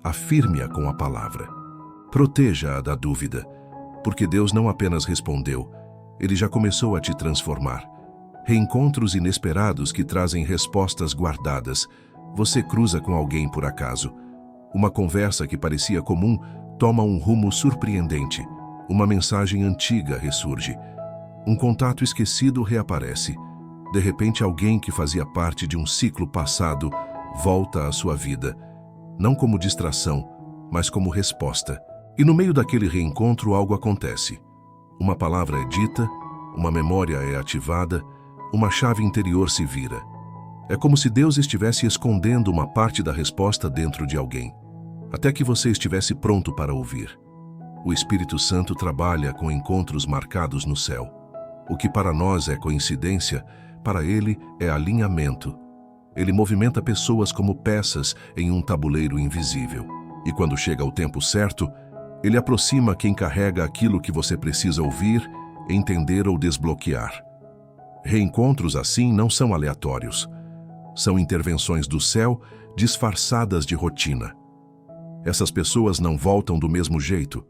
Afirme-a com a palavra. Proteja-a da dúvida, porque Deus não apenas respondeu, Ele já começou a te transformar. Reencontros inesperados que trazem respostas guardadas. Você cruza com alguém por acaso. Uma conversa que parecia comum toma um rumo surpreendente. Uma mensagem antiga ressurge. Um contato esquecido reaparece. De repente, alguém que fazia parte de um ciclo passado volta à sua vida, não como distração, mas como resposta. E no meio daquele reencontro algo acontece. Uma palavra é dita, uma memória é ativada, uma chave interior se vira. É como se Deus estivesse escondendo uma parte da resposta dentro de alguém, até que você estivesse pronto para ouvir. O Espírito Santo trabalha com encontros marcados no céu. O que para nós é coincidência, para Ele é alinhamento. Ele movimenta pessoas como peças em um tabuleiro invisível. E quando chega o tempo certo, Ele aproxima quem carrega aquilo que você precisa ouvir, entender ou desbloquear. Reencontros assim não são aleatórios. São intervenções do céu disfarçadas de rotina. Essas pessoas não voltam do mesmo jeito.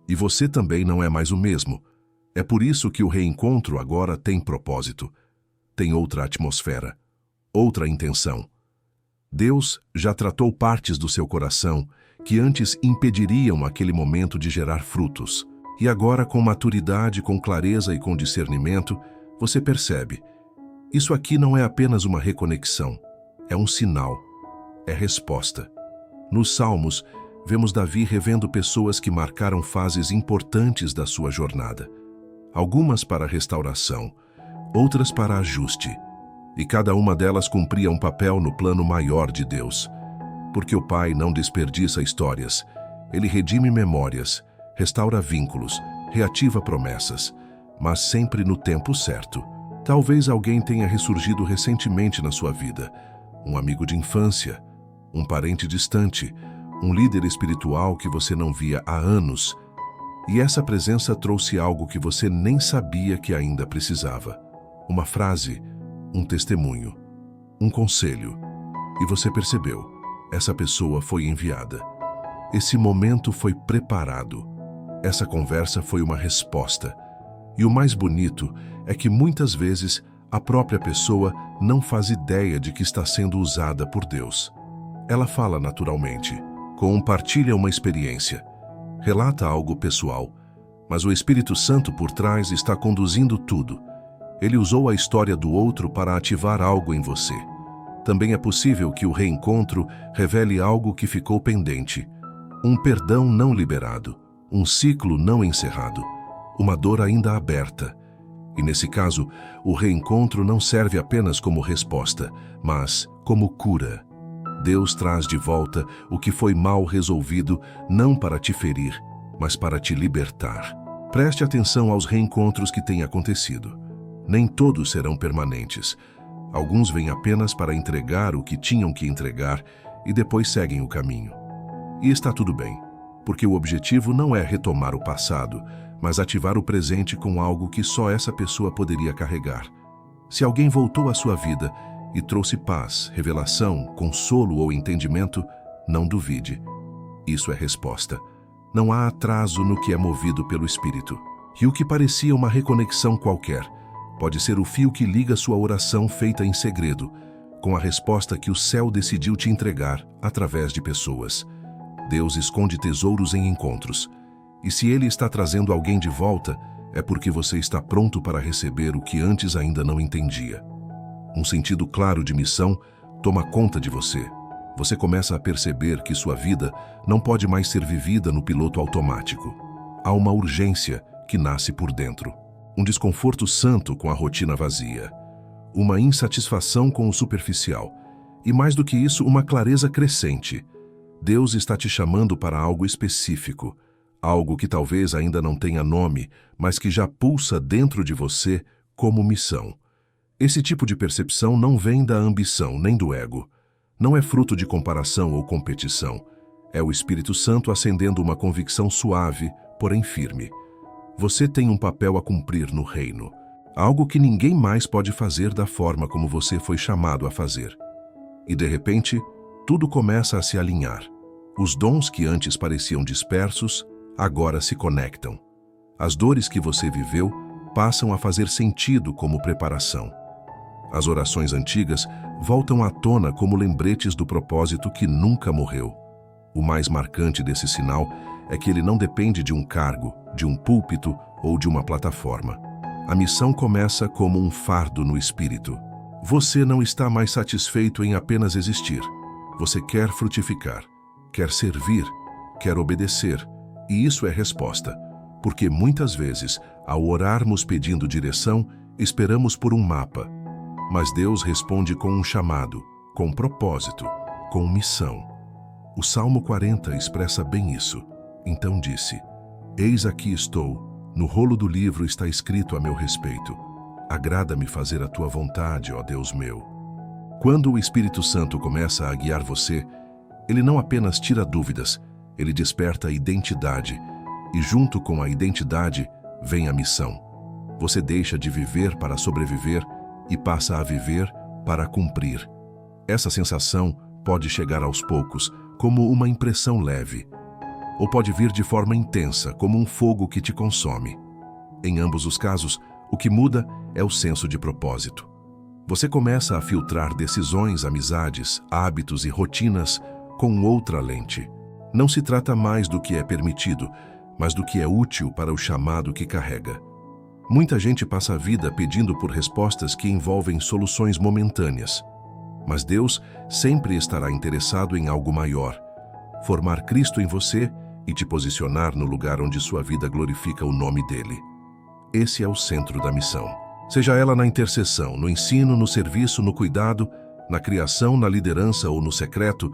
E você também não é mais o mesmo. É por isso que o reencontro agora tem propósito. Tem outra atmosfera, outra intenção. Deus já tratou partes do seu coração que antes impediriam aquele momento de gerar frutos. E agora, com maturidade, com clareza e com discernimento, você percebe. Isso aqui não é apenas uma reconexão. É um sinal. É resposta. Nos Salmos, vemos Davi revendo pessoas que marcaram fases importantes da sua jornada. Algumas para restauração, outras para ajuste. E cada uma delas cumpria um papel no plano maior de Deus. Porque o Pai não desperdiça histórias. Ele redime memórias, restaura vínculos, reativa promessas, mas sempre no tempo certo. Talvez alguém tenha ressurgido recentemente na sua vida. Um amigo de infância, um parente distante, um líder espiritual que você não via há anos. E essa presença trouxe algo que você nem sabia que ainda precisava. Uma frase, um testemunho, um conselho. E você percebeu, essa pessoa foi enviada. Esse momento foi preparado. Essa conversa foi uma resposta. E o mais bonito é que muitas vezes a própria pessoa não faz ideia de que está sendo usada por Deus. Ela fala naturalmente, compartilha uma experiência, relata algo pessoal, mas o Espírito Santo por trás está conduzindo tudo. Ele usou a história do outro para ativar algo em você. Também é possível que o reencontro revele algo que ficou pendente, um perdão não liberado, um ciclo não encerrado, uma dor ainda aberta. E nesse caso, o reencontro não serve apenas como resposta, mas como cura. Deus traz de volta o que foi mal resolvido, não para te ferir, mas para te libertar. Preste atenção aos reencontros que têm acontecido. Nem todos serão permanentes. Alguns vêm apenas para entregar o que tinham que entregar e depois seguem o caminho. E está tudo bem, porque o objetivo não é retomar o passado, mas ativar o presente com algo que só essa pessoa poderia carregar. Se alguém voltou à sua vida e trouxe paz, revelação, consolo ou entendimento, não duvide. Isso é resposta. Não há atraso no que é movido pelo Espírito. E o que parecia uma reconexão qualquer pode ser o fio que liga sua oração feita em segredo, com a resposta que o céu decidiu te entregar através de pessoas. Deus esconde tesouros em encontros. E se Ele está trazendo alguém de volta, é porque você está pronto para receber o que antes ainda não entendia. Um sentido claro de missão toma conta de você. Você começa a perceber que sua vida não pode mais ser vivida no piloto automático. Há uma urgência que nasce por dentro. Um desconforto santo com a rotina vazia. Uma insatisfação com o superficial. E mais do que isso, uma clareza crescente. Deus está te chamando para algo específico. Algo que talvez ainda não tenha nome, mas que já pulsa dentro de você como missão. Esse tipo de percepção não vem da ambição nem do ego. Não é fruto de comparação ou competição. É o Espírito Santo acendendo uma convicção suave, porém firme. Você tem um papel a cumprir no reino. Algo que ninguém mais pode fazer da forma como você foi chamado a fazer. E de repente, tudo começa a se alinhar. Os dons que antes pareciam dispersos, agora se conectam. As dores que você viveu passam a fazer sentido como preparação. As orações antigas voltam à tona como lembretes do propósito que nunca morreu. O mais marcante desse sinal é que ele não depende de um cargo, de um púlpito ou de uma plataforma. A missão começa como um fardo no espírito. Você não está mais satisfeito em apenas existir. Você quer frutificar, quer servir, quer obedecer. E isso é resposta, porque muitas vezes, ao orarmos pedindo direção, esperamos por um mapa. Mas Deus responde com um chamado, com propósito, com missão. O Salmo 40 expressa bem isso. Então disse: Eis aqui estou, no rolo do livro está escrito a meu respeito. Agrada-me fazer a tua vontade, ó Deus meu. Quando o Espírito Santo começa a guiar você, ele não apenas tira dúvidas, ele desperta a identidade, e junto com a identidade vem a missão. Você deixa de viver para sobreviver e passa a viver para cumprir. Essa sensação pode chegar aos poucos, como uma impressão leve, ou pode vir de forma intensa, como um fogo que te consome. Em ambos os casos, o que muda é o senso de propósito. Você começa a filtrar decisões, amizades, hábitos e rotinas com outra lente. Não se trata mais do que é permitido, mas do que é útil para o chamado que carrega. Muita gente passa a vida pedindo por respostas que envolvem soluções momentâneas. Mas Deus sempre estará interessado em algo maior. Formar Cristo em você e te posicionar no lugar onde sua vida glorifica o nome dele. Esse é o centro da missão. Seja ela na intercessão, no ensino, no serviço, no cuidado, na criação, na liderança ou no secreto,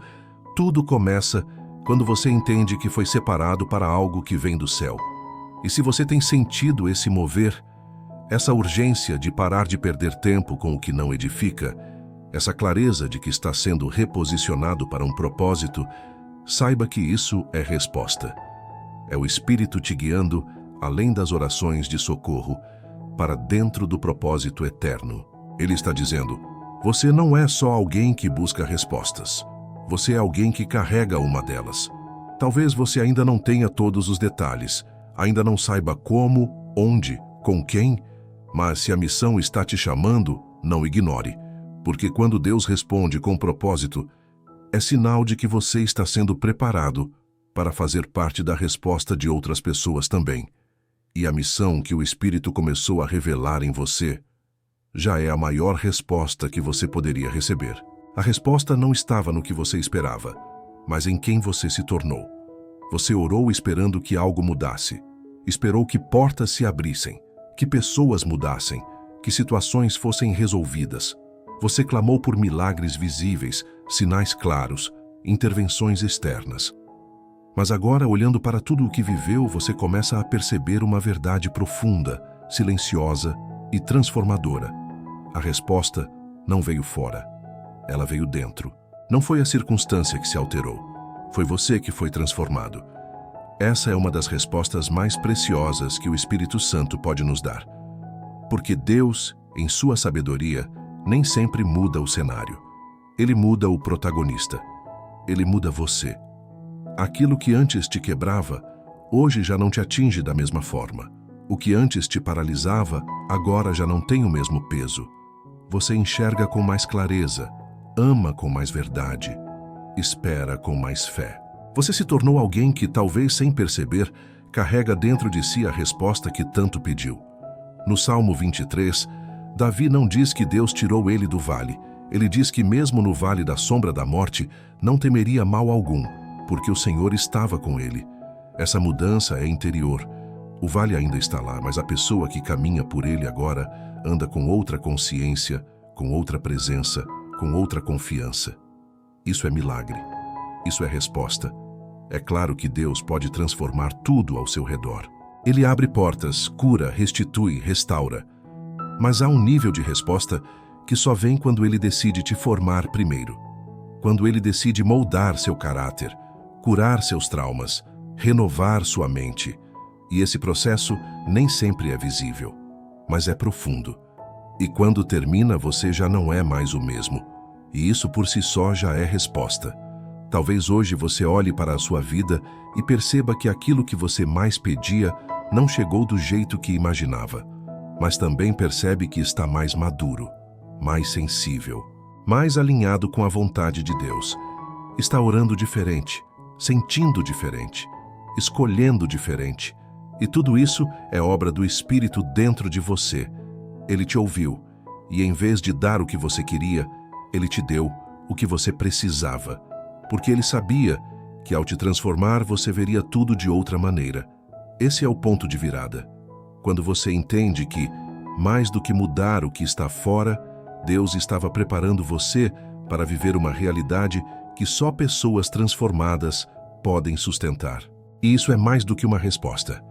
tudo começa quando você entende que foi separado para algo que vem do céu. E se você tem sentido esse mover, essa urgência de parar de perder tempo com o que não edifica, essa clareza de que está sendo reposicionado para um propósito, saiba que isso é resposta. É o Espírito te guiando, além das orações de socorro, para dentro do propósito eterno. Ele está dizendo: você não é só alguém que busca respostas. Você é alguém que carrega uma delas. Talvez você ainda não tenha todos os detalhes, ainda não saiba como, onde, com quem, mas se a missão está te chamando, não ignore, porque quando Deus responde com propósito, é sinal de que você está sendo preparado para fazer parte da resposta de outras pessoas também. E a missão que o Espírito começou a revelar em você já é a maior resposta que você poderia receber. A resposta não estava no que você esperava, mas em quem você se tornou. Você orou esperando que algo mudasse. Esperou que portas se abrissem, que pessoas mudassem, que situações fossem resolvidas. Você clamou por milagres visíveis, sinais claros, intervenções externas. Mas agora, olhando para tudo o que viveu, você começa a perceber uma verdade profunda, silenciosa e transformadora. A resposta não veio fora. Ela veio dentro. Não foi a circunstância que se alterou. Foi você que foi transformado. Essa é uma das respostas mais preciosas que o Espírito Santo pode nos dar. Porque Deus, em sua sabedoria, nem sempre muda o cenário. Ele muda o protagonista. Ele muda você. Aquilo que antes te quebrava, hoje já não te atinge da mesma forma. O que antes te paralisava, agora já não tem o mesmo peso. Você enxerga com mais clareza, ama com mais verdade, espera com mais fé. Você se tornou alguém que, talvez sem perceber, carrega dentro de si a resposta que tanto pediu. No Salmo 23, Davi não diz que Deus tirou ele do vale. Ele diz que mesmo no vale da sombra da morte, não temeria mal algum, porque o Senhor estava com ele. Essa mudança é interior. O vale ainda está lá, mas a pessoa que caminha por ele agora anda com outra consciência, com outra presença, com outra confiança. Isso é milagre. Isso é resposta. É claro que Deus pode transformar tudo ao seu redor. Ele abre portas, cura, restitui, restaura. Mas há um nível de resposta que só vem quando Ele decide te formar primeiro. Quando Ele decide moldar seu caráter, curar seus traumas, renovar sua mente. E esse processo nem sempre é visível, mas é profundo. E quando termina, você já não é mais o mesmo. E isso por si só já é resposta. Talvez hoje você olhe para a sua vida e perceba que aquilo que você mais pedia não chegou do jeito que imaginava, mas também percebe que está mais maduro, mais sensível, mais alinhado com a vontade de Deus. Está orando diferente, sentindo diferente, escolhendo diferente. E tudo isso é obra do Espírito dentro de você. Ele te ouviu, e em vez de dar o que você queria, Ele te deu o que você precisava, porque Ele sabia que ao te transformar você veria tudo de outra maneira. Esse é o ponto de virada. Quando você entende que, mais do que mudar o que está fora, Deus estava preparando você para viver uma realidade que só pessoas transformadas podem sustentar. E isso é mais do que uma resposta.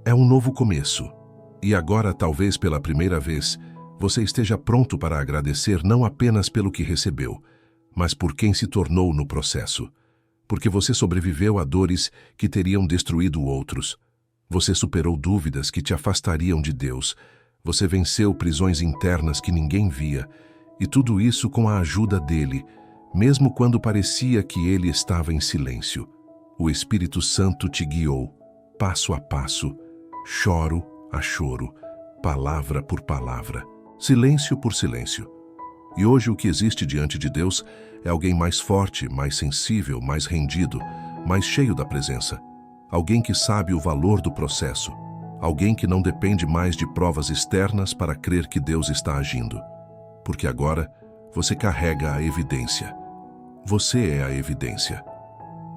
É um novo começo. E agora, talvez pela primeira vez, você esteja pronto para agradecer não apenas pelo que recebeu, mas por quem se tornou no processo. Porque você sobreviveu a dores que teriam destruído outros. Você superou dúvidas que te afastariam de Deus. Você venceu prisões internas que ninguém via. E tudo isso com a ajuda dele, mesmo quando parecia que ele estava em silêncio. O Espírito Santo te guiou, passo a passo, choro a choro, palavra por palavra, silêncio por silêncio. E hoje o que existe diante de Deus é alguém mais forte, mais sensível, mais rendido, mais cheio da presença. Alguém que sabe o valor do processo. Alguém que não depende mais de provas externas para crer que Deus está agindo. Porque agora você carrega a evidência. Você é a evidência.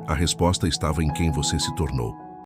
A resposta estava em quem você se tornou.